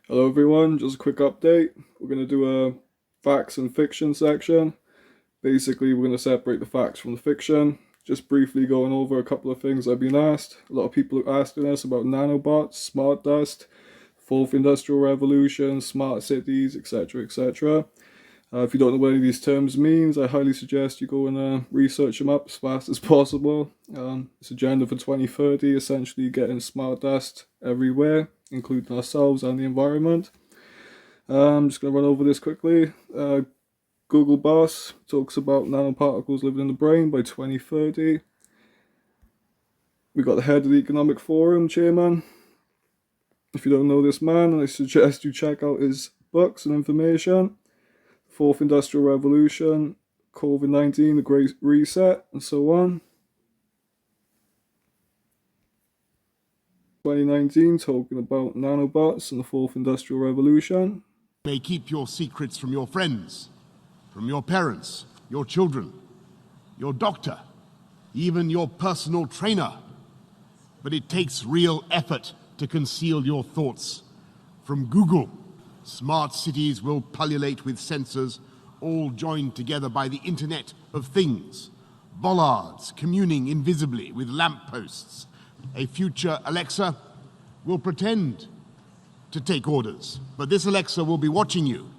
Hello everyone, just a quick update. We're going to do a facts and fiction section. Basically, we're going to separate the facts from the fiction. Just briefly going over a couple of things I've been asked. A lot of people are asking us about nanobots, smart dust, fourth industrial revolution, smart cities, etc, etc. If you don't know what any of these terms means, I highly suggest you go and research them up as fast as possible. This agenda for 2030, essentially getting smart dust everywhere, including ourselves and the environment. I'm just going to run over this quickly. Google boss talks about nanoparticles living in the brain by 2030. We got the head of the Economic Forum, chairman. If you don't know this man, I suggest you check out his books and information. Fourth Industrial Revolution, COVID-19, the Great Reset, and so on. 2019, talking about nanobots and the Fourth Industrial Revolution. You may keep your secrets from your friends, from your parents, your children, your doctor, even your personal trainer. But it takes real effort to conceal your thoughts from Google. Smart cities will pullulate with sensors, all joined together by the Internet of Things. Bollards communing invisibly with lampposts. A future Alexa will pretend to take orders, but this Alexa will be watching you,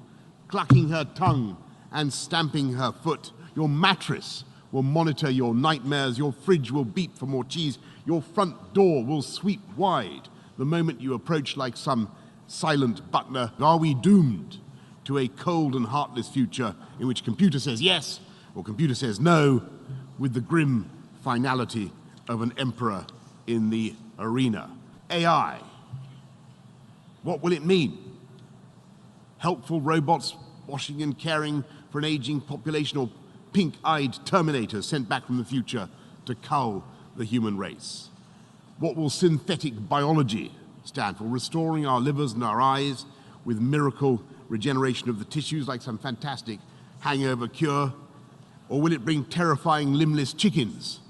clucking her tongue and stamping her foot. Your mattress will monitor your nightmares. Your fridge will beep for more cheese. Your front door will sweep wide the moment you approach like some silent butler. Are we doomed to a cold and heartless future in which computer says yes or computer says no, with the grim finality of an emperor in the arena? AI. What will it mean? Helpful robots washing and caring for an aging population, or pink-eyed terminators sent back from the future to cull the human race? What will synthetic biology stand for? Restoring our livers and our eyes with miracle regeneration of the tissues like some fantastic hangover cure? Or will it bring terrifying limbless chickens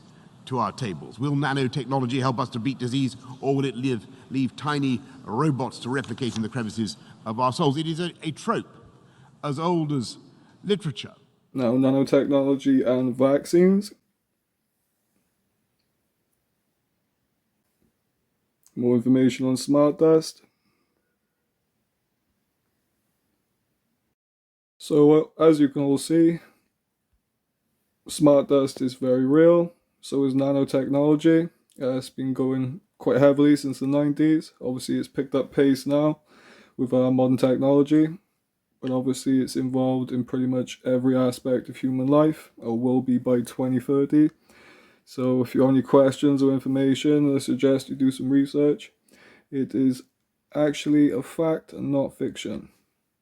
to our tables? Will nanotechnology help us to beat disease, or will it leave tiny robots to replicate in the crevices of our souls? It is a trope as old as literature. Now, nanotechnology and vaccines. More information on smart dust. So, as you can all see, smart dust is very real. So is nanotechnology. It's been going quite heavily since the 90s. Obviously, it's picked up pace now with modern technology. But obviously, it's involved in pretty much every aspect of human life, or will be by 2030. So if you have any questions or information, I suggest you do some research. It is actually a fact and not fiction.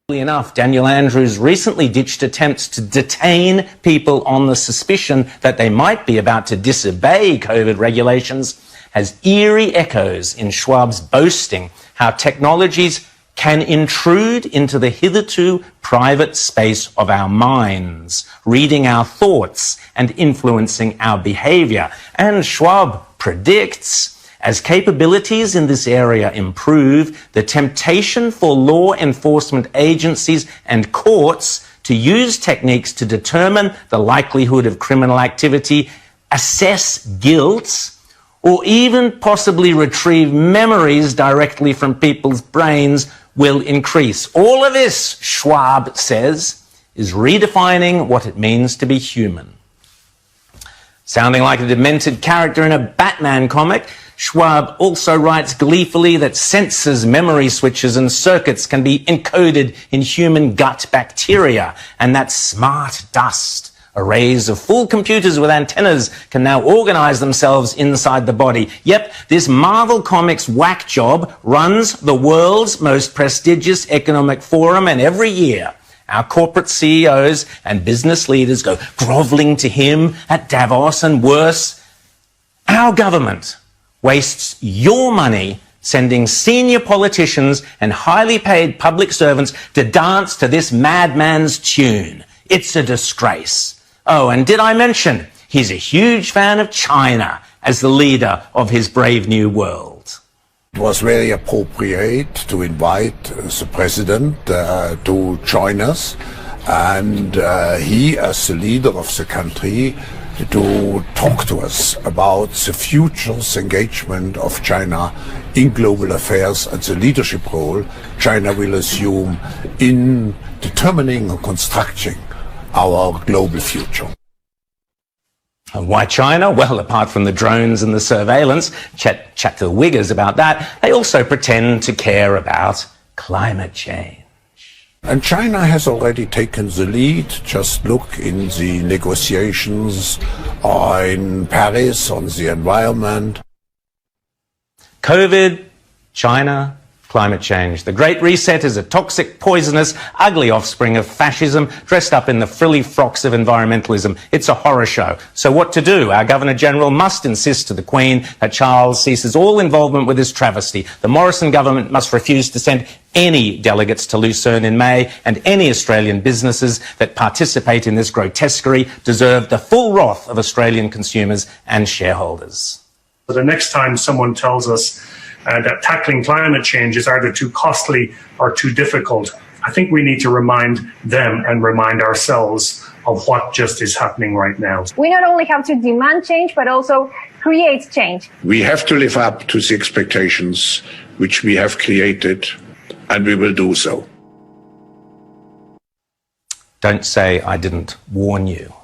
Enough, Daniel Andrews recently ditched attempts to detain people on the suspicion that they might be about to disobey COVID regulations, has eerie echoes in Schwab's boasting how technologies can intrude into the hitherto private space of our minds, reading our thoughts and influencing our behavior. And Schwab predicts, as capabilities in this area improve, the temptation for law enforcement agencies and courts to use techniques to determine the likelihood of criminal activity, assess guilt, or even possibly retrieve memories directly from people's brains will increase. All of this, Schwab says, is redefining what it means to be human. Sounding like a demented character in a Batman comic, Schwab also writes gleefully that sensors, memory switches and circuits can be encoded in human gut bacteria, and that smart dust, arrays of full computers with antennas, can now organize themselves inside the body. Yep, this Marvel Comics whack job runs the world's most prestigious economic forum, and every year our corporate CEOs and business leaders go groveling to him at Davos, and worse, our government wastes your money sending senior politicians and highly paid public servants to dance to this madman's tune. It's a disgrace. Oh, and did I mention he's a huge fan of China as the leader of his brave new world? It was very appropriate to invite the president to join us, and he, as the leader of the country, to talk to us about the future's engagement of China in global affairs and the leadership role China will assume in determining and constructing our global future. And why China? Well, apart from the drones and the surveillance, chat to the Uyghurs about that, they also pretend to care about climate change. And China has already taken the lead. Just look in the negotiations in Paris on the environment. COVID, China, climate change. The Great Reset is a toxic, poisonous, ugly offspring of fascism dressed up in the frilly frocks of environmentalism. It's a horror show. So what to do? Our Governor-General must insist to the Queen that Charles ceases all involvement with this travesty. The Morrison government must refuse to send any delegates to Lucerne in May, and any Australian businesses that participate in this grotesquerie deserve the full wrath of Australian consumers and shareholders. The next time someone tells us that tackling climate change is either too costly or too difficult, I think we need to remind them and remind ourselves of what just is happening right now. We not only have to demand change, but also create change. We have to live up to the expectations which we have created, and we will do so. Don't say I didn't warn you.